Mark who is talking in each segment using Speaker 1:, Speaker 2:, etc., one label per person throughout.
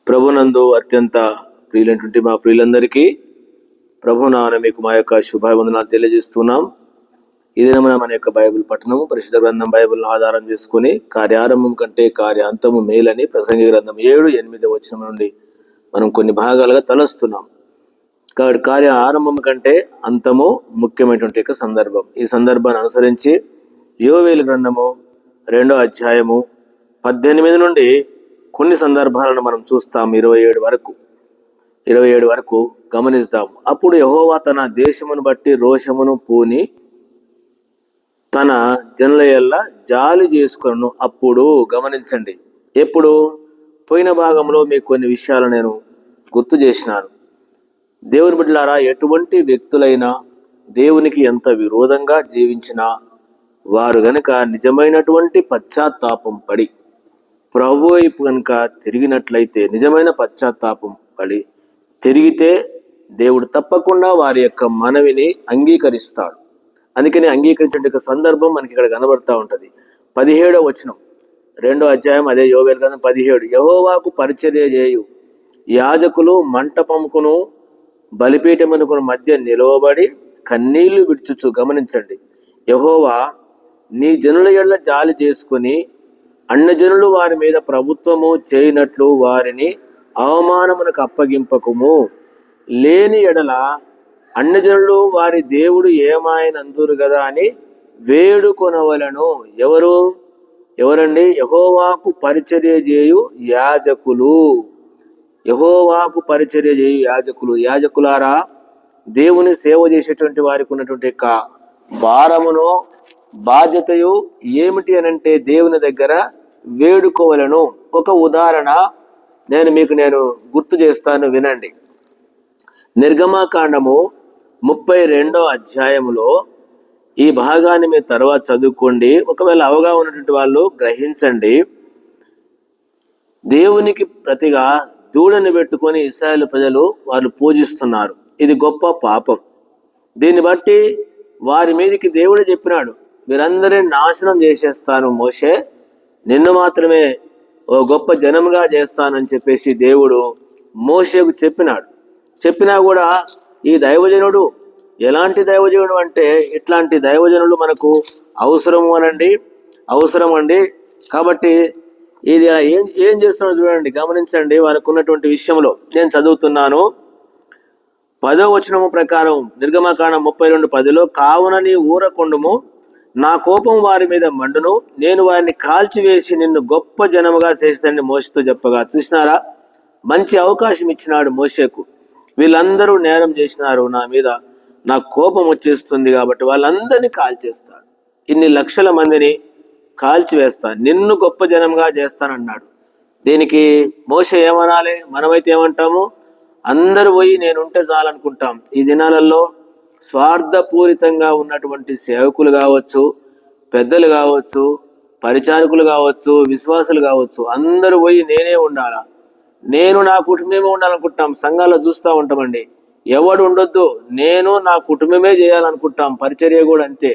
Speaker 1: ప్రభునందు అత్యంత ప్రియులైనటువంటి మా ప్రియులందరికీ ప్రభునామమున మీకు మా యొక్క శుభాభివందనాలు తెలియజేస్తున్నాం. ఈ దినమున మన యొక్క బైబిల్ పఠనము పరిశుద్ధ గ్రంథం బైబిల్ను ఆధారం చేసుకుని కార్యారంభం కంటే కార్యాంతము మేలని ప్రసంగి గ్రంథం 7-8 వచనం నుండి మనం కొన్ని భాగాలుగా తలస్తున్నాం. కాబట్టి కార్య ఆరంభం కంటే అంతము ముఖ్యమైనటువంటి సందర్భం. ఈ సందర్భాన్ని అనుసరించి యోవేలు గ్రంథము 2వ అధ్యాయము 18 నుండి కొన్ని సందర్భాలను మనం చూస్తాం. 27 వరకు గమనిస్తాం. అప్పుడు యెహోవా తన దేశమును బట్టి రోషమును పూని తన జనుల ఎల్ల జాలి చేసుకొను. అప్పుడు గమనించండి, ఎప్పుడు పోయిన భాగంలో మీకు కొన్ని విషయాలు నేను గుర్తు చేసినాను. దేవుని బిడ్డలారా, ఎటువంటి వ్యక్తులైనా దేవునికి ఎంత విరోధంగా జీవించినా వారు గనుక నిజమైనటువంటి పశ్చాత్తాపం పడి ప్రభు వైపు కనుక తిరిగినట్లయితే, నిజమైన పశ్చాత్తాపం పడి తిరిగితే దేవుడు తప్పకుండా వారి యొక్క మనవిని అంగీకరిస్తాడు. అందుకని అంగీకరించే సందర్భం మనకి ఇక్కడ కనబడతా ఉంటది. 17వ వచనం 2వ అధ్యాయం, అదే యోవేలు గ్రంథం 17. యెహోవాకు పరిచర్య చేయు యాజకులు మంటపముకును బలిపీఠమునకు మధ్య నిలవబడి కన్నీళ్లు విడుచుచు. గమనించండి, యెహోవా నీ జనుల ఎడల జాలి చేసుకుని అన్యజనులు వారి మీద ప్రభుత్వము చేయనట్లు వారిని అవమానమునకు అప్పగింపకుము. లేని ఎడల అన్యజనులు వారి దేవుడు ఏమాయనందురు కదా అని వేడుకొనవలను. ఎవరండి? యెహోవాకు పరిచర్య చేయు యాజకులు. యెహోవాకు పరిచర్య చేయు యాజకులు. యాజకులారా, దేవుని సేవ చేసేటువంటి వారికి ఉన్నటువంటి భారమును బాధ్యతయు ఏమిటి అనంటే దేవుని దగ్గర వేడుకోవలను. ఒక ఉదాహరణ నేను గుర్తు చేస్తాను, వినండి. నిర్గమకాండము 32వ అధ్యాయములో ఈ భాగాన్ని మీరు తర్వాత చదువుకోండి. ఒకవేళ అవగాహన ఉన్నటువంటి వాళ్ళు గ్రహించండి. దేవునికి ప్రతిగా దూడని పెట్టుకొని ఇశ్రాయేలు ప్రజలు వాళ్ళు పూజిస్తున్నారు. ఇది గొప్ప పాపం. దీన్ని బట్టి వారి మీదకి దేవుడు చెప్పినాడు, వీరందరినీ నాశనం చేసేస్తాను మోషే, నిన్ను మాత్రమే ఓ గొప్ప జనముగా చేస్తానని చెప్పేసి దేవుడు మోషేకు చెప్పినాడు. చెప్పినా కూడా ఈ దైవజనుడు ఎలాంటి దైవజనుడు అంటే, ఇట్లాంటి దైవజనులు మనకు అవసరం అండి. కాబట్టి ఇది ఏం చేస్తున్నాడు చూడండి, గమనించండి. వారికి ఉన్నటువంటి విషయంలో నేను చదువుతున్నాను. 10వ వచనము ప్రకారం నిర్గమకాండం 32:10, కావున నీ ఊరకుండుము, నా కోపం వారి మీద మండును, నేను వారిని కాల్చివేసి నిన్ను గొప్ప జనముగా చేసేదని మోషేతో చెప్పగా. చూసినారా, మంచి అవకాశం ఇచ్చినాడు మోషేకు. వీళ్ళందరూ నేరం చేసినారు, నా మీద నాకు కోపం వచ్చేస్తుంది కాబట్టి వాళ్ళందరినీ కాల్చేస్తాడు, ఇన్ని లక్షల మందిని కాల్చివేస్తాను, నిన్ను గొప్ప జనంగా చేస్తానన్నాడు. దీనికి మోషే ఏమనాలి? మనమైతే ఏమంటాము? అందరూ పోయి నేనుంటే చాలనుకుంటాం. ఈ దినాలలో స్వార్థపూరితంగా ఉన్నటువంటి సేవకులు కావచ్చు, పెద్దలు కావచ్చు, పరిచారకులు కావచ్చు, విశ్వాసులు కావచ్చు, అందరూ పోయి నేనే ఉండాలా, నేను నా కుటుంబమే ఉండాలనుకుంటాం. సంఘాల్లో చూస్తూ ఉంటామండి, ఎవడు ఉండొద్దు, నేను నా కుటుంబమే చేయాలనుకుంటాం. పరిచర్య కూడా అంతే,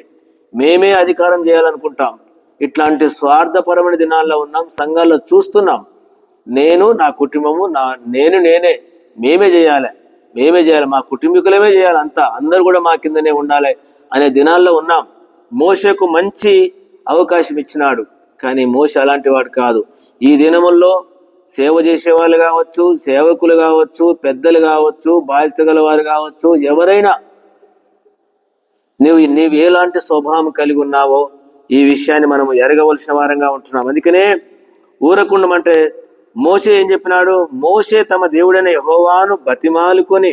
Speaker 1: మేమే అధికారం చేయాలనుకుంటాం. ఇట్లాంటి స్వార్థపరమైన దినాల్లో ఉన్నాం, సంఘాల్లో చూస్తున్నాం. నేను నా కుటుంబము మేమే చేయాలి, మా కుటుంబీకులమే చేయాలి, అందరూ కూడా మా కిందనే ఉండాలి అనే దినాల్లో ఉన్నాం. మోషేకు మంచి అవకాశం ఇచ్చినాడు, కానీ మోషే అలాంటి వాడు కాదు. ఈ దినముల్లో సేవ చేసేవాళ్ళు కావచ్చు, సేవకులు కావచ్చు, పెద్దలు కావచ్చు, బాధ్యత గల వారు కావచ్చు, ఎవరైనా నీవు ఎలాంటి స్వభావం కలిగి ఉన్నావో ఈ విషయాన్ని మనం ఎరగవలసిన వారంగా ఉంటున్నాం. అందుకనే ఊరకుండమంటే మోషే ఏం చెప్పినాడు? మోషే తమ దేవుడైన యెహోవాను బతిమాలుకొని,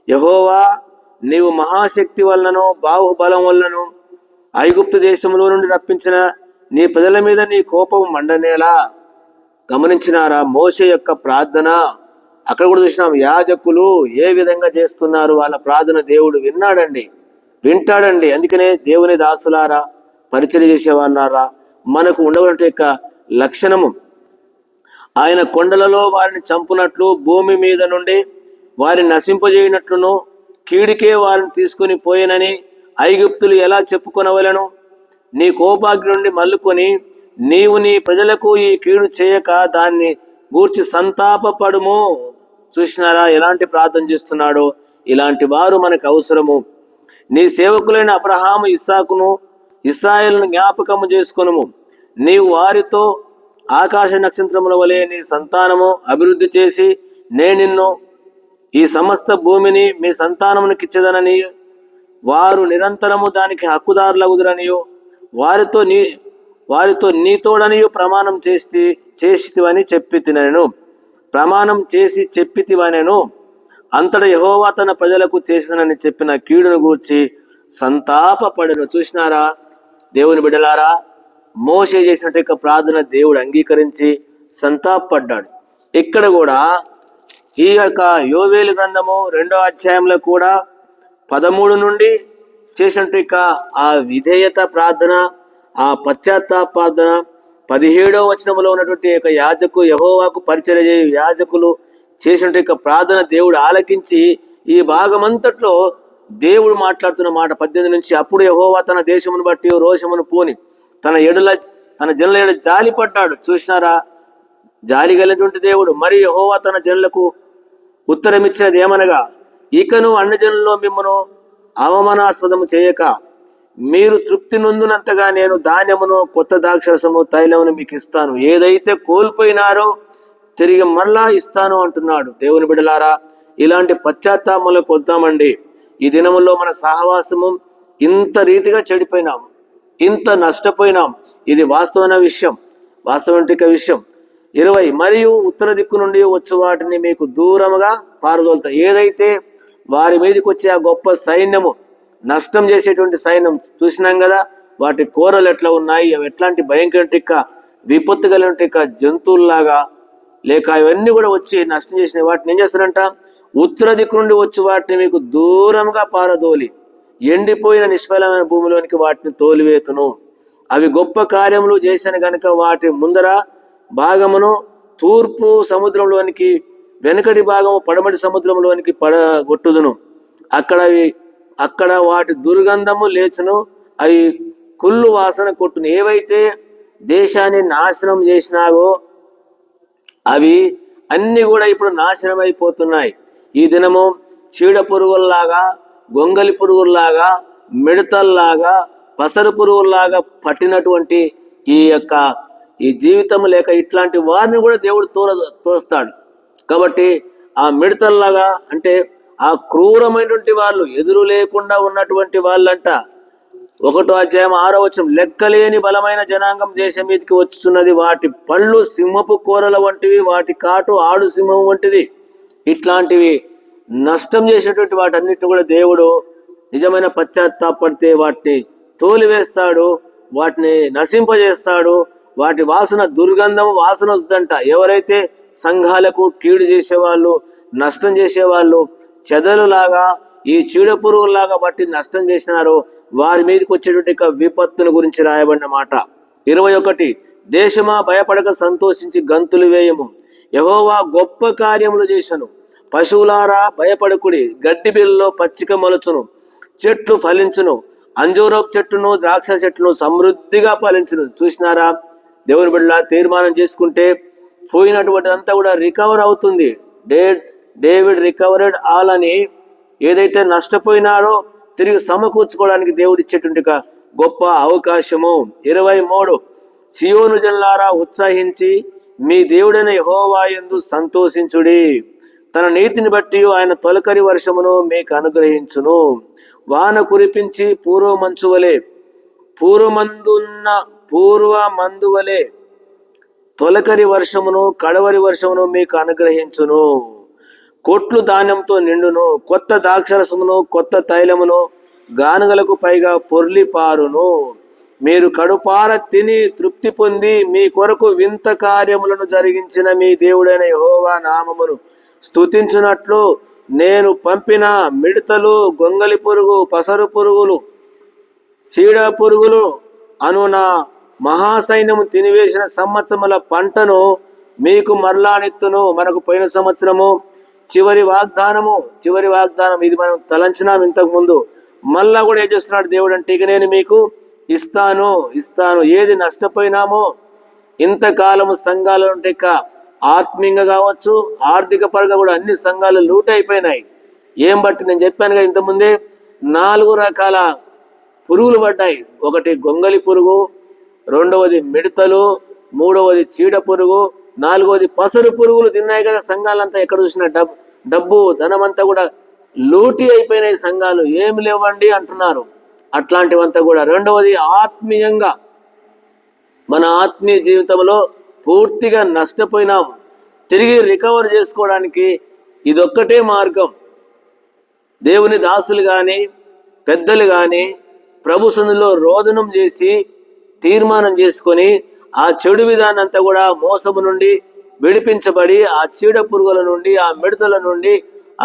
Speaker 1: యెహోవా, నీవు మహాశక్తి వలనను బాహుబలం వలనను ఐగుప్తు దేశంలో నుండి రప్పించిన నీ ప్రజల మీద నీ కోపం మండనేలా. గమనించినారా మోషే యొక్క ప్రార్థన? అక్కడ కూడా చూసినాం, యాజకులు ఏ విధంగా చేస్తున్నారు, వాళ్ళ ప్రార్థన దేవుడు వింటాడండి. అందుకనే దేవుని దాసులారా, పరిచర్య చేసే వాళ్ళారా, మనకు ఉండవలసిన లక్షణము, ఆయన కొండలలో వారిని చంపునట్లు, భూమి మీద నుండి వారిని నశింపజేయనట్లును, కీడికే వారిని తీసుకుని పోయినని ఐగుప్తులు ఎలా చెప్పుకొనవలను? నీ కోపాగ్ని నుండి మల్లుకొని నీవు నీ ప్రజలకు ఈ కీడు చేయక దాన్ని గూర్చి సంతాపపడుము. చూసినారా ఎలాంటి ప్రార్థన చేస్తున్నాడో? ఇలాంటి వారు మనకు అవసరము. నీ సేవకులైన అబ్రహాము, ఇస్సాకును, ఇశ్రాయేలును జ్ఞాపకము చేసుకొనుము. నీవు వారితో ఆకాశ నక్షత్రముల వలె నీ సంతానము అభివృద్ధి చేసి నేను నిన్ను ఈ సమస్త భూమిని మీ సంతానమునకిచ్చదనని, వారు నిరంతరము దానికి హక్కుదారులగుదురనియు వారితో నీతోడనియు ప్రమాణం చేసితివని చెప్పితినెను. ప్రమాణం చేసి చెప్పితివనెను. అంతటా యెహోవా తన ప్రజలకు చేసినని చెప్పిన కీడును గూర్చి సంతాపపడెను. చూసినారా దేవుని బిడ్డలారా, మోషే చేసినట్టు ప్రార్థన దేవుడు అంగీకరించి సంతాపడ్డాడు. ఇక్కడ కూడా ఈ యొక్క యోవేలు గ్రంథము 2వ అధ్యాయంలో కూడా 13 నుండి చేసినట్టు ఆ విధేయత ప్రార్థన, ఆ పశ్చాత్తాప ప్రార్థన, 17వ వచనంలో ఉన్నటువంటి యొక్క యెహోవాకు పరిచర్య చేయు యాజకులు చేసినట్టు ప్రార్థన దేవుడు ఆలకించి ఈ భాగమంతట్లో దేవుడు మాట్లాడుతున్న మాట 18 నుంచి, అప్పుడు యెహోవా తన దేశమును బట్టి రోషమును పూని తన జనుల ఎడల జాలి పడ్డాడు. చూసినారా, జాలి కలిగినటువంటి దేవుడు. మరి యెహోవా తన జనులకు ఉత్తరమిచ్చినది ఏమనగా, ఇకను అన్యజనుల్లో మిమ్మను అవమానాస్పదము చేయక మీరు తృప్తి నొందునంతగా నేను ధాన్యమును, కొత్త ద్రాక్షరసము, తైలమును మీకు ఇస్తాను. ఏదైతే కోల్పోయినారో తిరిగి మరలా ఇస్తాను అంటున్నాడు. దేవుని బిడ్డలారా, ఇలాంటి పశ్చాత్తాపంలోకి వద్దామండి. ఈ దినముల్లో మన సహవాసము ఇంత రీతిగా చెడిపోయినాం, ఇంత నష్టపోయినాం. ఇది వాస్తవమైన విషయం, వాస్తవంటిక విషయం. 20 మరియు ఉత్తర దిక్కు నుండి వచ్చు వాటిని మీకు దూరముగా పారదోలుతా. ఏదైతే వారి మీదకి వచ్చే ఆ గొప్ప సైన్యము, నష్టం చేసేటువంటి సైన్యం చూసినాం కదా, వాటి కూరలు ఎట్లా ఉన్నాయి, అవి ఎట్లాంటి భయంకర విపత్తు కలిగిన జంతువుల్లాగా లేక ఇవన్నీ కూడా వచ్చి నష్టం చేసిన వాటిని ఏం చేస్తారంట, ఉత్తర దిక్కు నుండి వచ్చి వాటిని మీకు దూరంగా పారదోలి ఎండిపోయిన నిష్ఫలమైన భూమిలోనికి వాటిని తోలివేతును. అవి గొప్ప కార్యములు చేసిన గనుక వాటి ముందర భాగమును తూర్పు సముద్రంలోనికి, వెనుకటి భాగము పడమటి సముద్రంలోనికి పడగొట్టుదును. అక్కడ వాటి దుర్గంధము లేచును, అవి కుళ్ళు వాసన కొట్టును. ఏవైతే దేశాన్ని నాశనం చేసినావో అవి అన్ని కూడా ఇప్పుడు నాశనం అయిపోతున్నాయి. ఈ దినము చీడ పురుగుల్లాగా, గొంగలి పురుగుల్లాగా, మిడతల్లాగా, పసరు పురుగుల్లాగా పట్టినటువంటి ఈ జీవితం లేక ఇట్లాంటి వారిని కూడా దేవుడు తోస్తాడు. కాబట్టి ఆ మిడతల్లాగా అంటే ఆ క్రూరమైనటువంటి వాళ్ళు, ఎదురు లేకుండా ఉన్నటువంటి వాళ్ళంట. 1వ అధ్యాయం 6వ వచనం, లెక్కలేని బలమైన జనాంగం దేశం మీదకి వచ్చుతున్నది. వాటి పళ్ళు సింహపు కూరల వంటివి, వాటి కాటు ఆడు సింహం వంటిది. ఇట్లాంటివి నష్టం చేసేటువంటి వాటన్నిటిని కూడా దేవుడు నిజమైన పశ్చాత్తాపడితే వాటిని తోలివేస్తాడు, వాటిని నశింపజేస్తాడు. వాటి వాసన దుర్గంధం వాసన వస్తుందంట. ఎవరైతే సంఘాలకు కీడు చేసేవాళ్ళు, నష్టం చేసేవాళ్ళు, చెదలులాగా ఈ చీడ పురుగులాగా బట్టి నష్టం చేసినారో వారి మీదకి వచ్చేటువంటి విపత్తుల గురించి రాయబడిన మాట. 21, దేశమా భయపడక సంతోషించి గంతులు వేయము, యెహోవా గొప్ప కార్యములు చేసెను. పశువులారా భయపడకుడి, గడ్డి బిల్లలో పచ్చిక మొలచును, చెట్లు ఫలించును, అంజూరపు చెట్టును ద్రాక్ష చెట్టును సమృద్ధిగా ఫలించును. చూసినారా, దేవుని బిడ్డలా తీర్మానం చేసుకుంటే పోయినటువంటి అంతా కూడా రికవర్ అవుతుంది. డేవిడ్ రికవర్డ్ ఆల్ అని ఏదైతే నష్టపోయినారో తిరిగి సమకూర్చుకోవడానికి దేవుడు ఇచ్చేటువంటి గొప్ప అవకాశము. 23, సియోను జనులారా ఉత్సాహించి మీ దేవుడైన యెహోవా యందు సంతోషించుడి. తన నీతిని బట్టి ఆయన తొలకరి వర్షమును మీకు అనుగ్రహించును. వాన కురిపించి పూర్వమందు వలె తొలకరి వర్షమును కడవరి వర్షమును మీకు అనుగ్రహించును. కొట్లు ధాన్యంతో నిండును, కొత్త ద్రాక్షరసమును కొత్త తైలమును గానుగలకు పైగా పొర్లి పారును. మీరు కడుపార తిని తృప్తి పొంది మీ కొరకు వింత కార్యములను జరిగించిన మీ దేవుడైన యెహోవా నామమును స్తుతించునట్లు నేను పంపిన మిడతలు, గొంగలి పురుగు, పసరు పురుగులు, చీడ పురుగులు అను నా మహాసైన్యము తినివేసిన సంవత్సరముల పంటను మీకు మరలానెత్తును. మనకు పోయిన సంవత్సరము చివరి వాగ్దానం ఇది మనం తలంచినాం ఇంతకు ముందు. మళ్ళా కూడా ఏం చేస్తున్నాడు దేవుడు అంటే, ఇక నేను మీకు ఇస్తాను. ఏది నష్టపోయినామో ఇంతకాలము సంఘాలు ఉంటే ఆత్మీయంగా కావచ్చు, ఆర్థిక పరంగా కూడా అన్ని సంఘాలు లూట్ అయిపోయినాయి. ఏం బట్టి నేను చెప్పానుగా ఇంతకుముందే 4 రకాల పురుగులు పడ్డాయి. ఒకటి గొంగలి పురుగు, రెండవది మిడతలు, మూడవది చీడ పురుగు, నాలుగవది పసరు పురుగులు తిన్నాయి కదా. సంఘాలంతా ఎక్కడ చూసినా డబ్బు ధనమంతా కూడా లూటీ అయిపోయినాయి. సంఘాలు ఏమి లేవండి అంటున్నారు. అట్లాంటివంతా కూడా. రెండవది ఆత్మీయంగా మన ఆత్మీయ జీవితంలో పూర్తిగా నష్టపోయినాం. తిరిగి రికవర్ చేసుకోవడానికి ఇదొక్కటే మార్గం. దేవుని దాసులు కానీ పెద్దలు కానీ ప్రభు సన్నిధిలో రోదనం చేసి తీర్మానం చేసుకొని ఆ చెడు విధానం అంతా కూడా మోసము నుండి విడిపించబడి ఆ చీడ పురుగుల నుండి, ఆ మిడతల నుండి,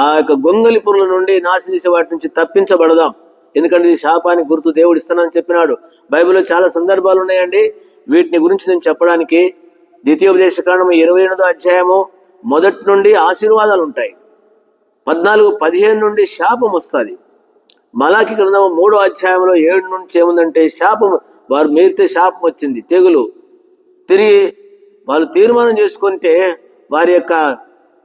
Speaker 1: ఆ యొక్క గొంగలి పురుగుల నుండి, నాశనించే వాటి నుంచి తప్పించబడదాం. ఎందుకంటే ఇది శాపానికి గుర్తు, దేవుడు ఇస్తానని చెప్పినాడు. బైబిల్లో చాలా సందర్భాలు ఉన్నాయండి. వీటిని గురించి నేను చెప్పడానికి ద్వితీయోపదేశకాండం 28వ అధ్యాయము మొదటి నుండి ఆశీర్వాదాలు ఉంటాయి. 14-15 నుండి శాపం వస్తుంది. మలాకి గ్రంథం 3వ అధ్యాయంలో 7 నుంచి ఏముందంటే శాపం, వారు మీరితే శాపం వచ్చింది, తెగులు. తిరిగి వాళ్ళు తీర్మానం చేసుకుంటే వారి యొక్క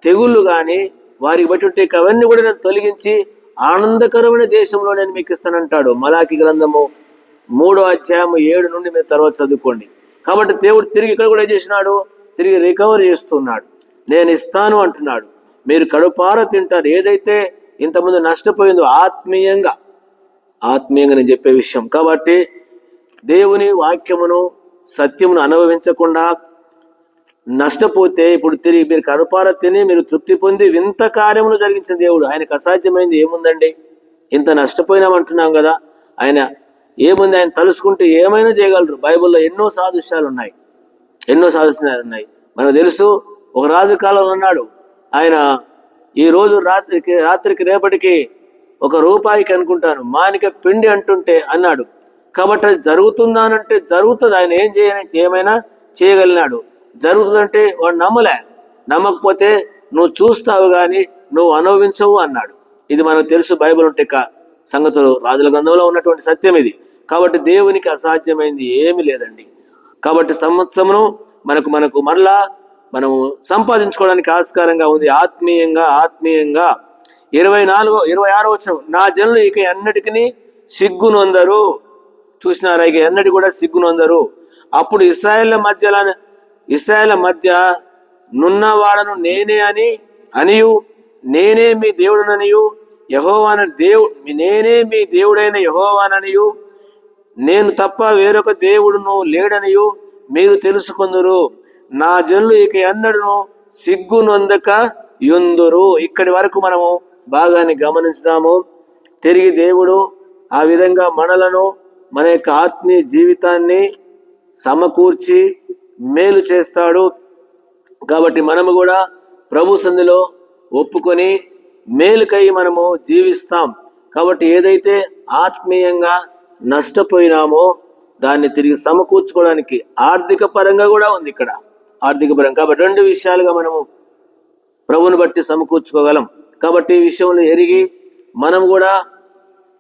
Speaker 1: తెగుళ్ళు కానీ వారికి బట్టి అవన్నీ కూడా నేను తొలగించి ఆనందకరమైన దేశంలో నేను మీకు ఇస్తానంటాడు. మలాకి గ్రంథము 3వ అధ్యాయం 7 నుండి మీరు తర్వాత చదువుకోండి. కాబట్టి దేవుడు తిరిగి ఇక్కడ కూడా చేసినాడు, తిరిగి రికవర్ చేస్తున్నాడు. నేను ఇస్తాను అంటున్నాడు. మీరు కడుపార తింటారు. ఏదైతే ఇంతకుముందు నష్టపోయిందో ఆత్మీయంగా నేను చెప్పే విషయం. కాబట్టి దేవుని వాక్యమును సత్యమును అనుభవించకుండా నష్టపోతే ఇప్పుడు తిరిగి మీరు కడుపార తిని మీరు తృప్తి పొంది వింత కార్యములు జరిగించిన దేవుడు. ఆయనకు అసాధ్యమైంది ఏముందండి? ఇంత నష్టపోయినామంటున్నాం కదా, ఆయన ఏముంది? ఆయన తలుసుకుంటే ఏమైనా చేయగలరు. బైబిల్లో ఎన్నో సాదృశ్యాలు ఉన్నాయి. మనకు తెలుసు. ఒక రాజు కాలంలో ఉన్నాడు. ఆయన ఈ రోజు రాత్రికి రేపటికి ₹1 అనుకుంటాను మానిక పిండి అంటుంటే అన్నాడు. కాబట్టి అది జరుగుతుందానంటే జరుగుతుంది. ఆయన ఏమైనా చేయగలిగినాడు. జరుగుతుందంటే వాడు నమ్మకపోతే నువ్వు చూస్తావు కానీ నువ్వు అనుభవించవు అన్నాడు. ఇది మనకు తెలుసు. బైబిల్ ఉంటే సంగతులు రాజుల గ్రంథంలో ఉన్నటువంటి సత్యం ఇది. కాబట్టి దేవునికి అసాధ్యమైంది ఏమీ లేదండి. కాబట్టి సంవత్సరమును మనకు మరలా మనము సంపాదించుకోవడానికి ఆస్కారంగా ఉంది. ఆత్మీయంగా 26వ వచనం, నా జనులు ఇక ఎన్నటికి సిగ్గునొందరు. చూసినారా? ఇక ఎన్నటి కూడా సిగ్గునొందరు. అప్పుడు ఇశ్రాయేళ్ల మధ్య నున్నవాడను నేనే అనియు నేనే మీ దేవుడననియు నేనే మీ దేవుడైన యెహోవాననియు నేను తప్ప వేరొక దేవుడును లేడనియు మీరు తెలుసుకొందురు. నా జనులు ఇక ఎన్నడను సిగ్గునొందక యుందురు. ఇక్కడి వరకు మనము బాగానే గమనించుదాము. తిరిగి దేవుడు ఆ విధంగా మనలను, మన యొక్క ఆత్మీయ జీవితాన్ని సమకూర్చి మేలు చేస్తాడు. కాబట్టి మనము కూడా ప్రభు సన్నిధిలో ఒప్పుకొని మేలుకై మనము జీవిస్తాం. కాబట్టి ఏదైతే ఆత్మీయంగా నష్టపోయినామో దాన్ని తిరిగి సమకూర్చుకోవడానికి ఆర్థిక పరంగా కూడా ఉంది ఇక్కడ. ఆర్థిక పరంగా కాబట్టి 2 విషయాలుగా మనము ప్రభుని బట్టి సమకూర్చుకోగలం. కాబట్టి ఈ విషయంలో ఎరిగి మనం కూడా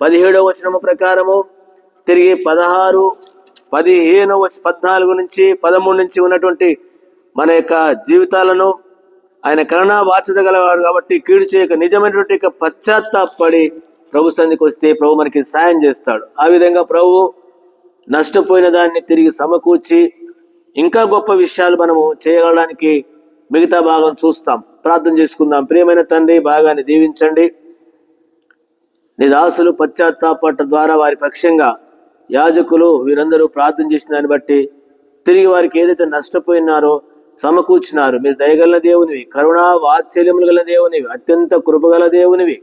Speaker 1: 17వ వచనము ప్రకారము తిరిగి 16, 15, 14 నుంచి 13 నుంచి ఉన్నటువంటి మన యొక్క జీవితాలను ఆయన కరుణా వాత్సల్యత గలవాడు కాబట్టి కీడు చేయక నిజమైనటువంటి పశ్చాత్తాపడి ప్రభు సన్నిధికి వస్తే ప్రభు మనకి సాయం చేస్తాడు. ఆ విధంగా ప్రభు నష్టపోయిన దాన్ని తిరిగి సమకూర్చి ఇంకా గొప్ప విషయాలు మనము చేయగలడానికి మిగతా భాగం చూస్తాం. ప్రార్థన చేసుకుందాం. ప్రియమైన తండ్రి, బాగానే దీవించండి. నీ దాసులు పశ్చాత్తాపట ద్వారా వారి పక్షంగా యాజకులు వీరందరూ ప్రార్థన చేసిన దాన్ని బట్టి తిరిగి వారికి ఏదైతే నష్టపోయినారో సమకూర్చినారు. మీరు దయగల దేవునివి, కరుణా వాత్సల్యములు గల దేవునివి, అత్యంత కృపగల దేవునివి,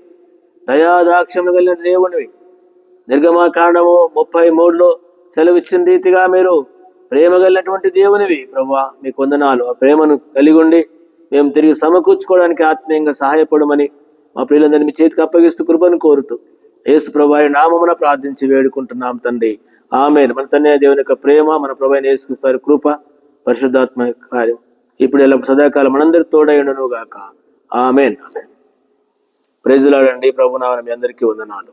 Speaker 1: దయాదాక్ష్యములు కలిగిన దేవునివి. నిర్గమకాండము 33లో సెలవిచ్చిన రీతిగా మీరు ప్రేమ కలిగినటువంటి దేవునివి. ప్రభువా మీకు వందనాలు. ఆ ప్రేమను కలిగి ఉండి మేము తిరిగి సమకూర్చుకోవడానికి ఆత్మీయంగా సహాయపడమని మా ప్రియులందరినీ మీ చేతికి అప్పగిస్తూ కృపను కోరుతూ యేసు ప్రభువు నామమున ప్రార్థించి వేడుకుంటున్నాం తండ్రి. ఆమేన్. మన తండ్రి దేవుని యొక్క ప్రేమ, మన ప్రభువైన యేసుక్రీస్తు కృప, పరిశుద్ధాత్మ కార్యం ఇప్పుడు ఎల్లప్పుడు సదాకాలం మనందరి తోడైండును గాక. ఆమేన్. ప్రైజ్ లార్డ్ అండి. ప్రభునామమున మీ అందరికీ వందనాలు.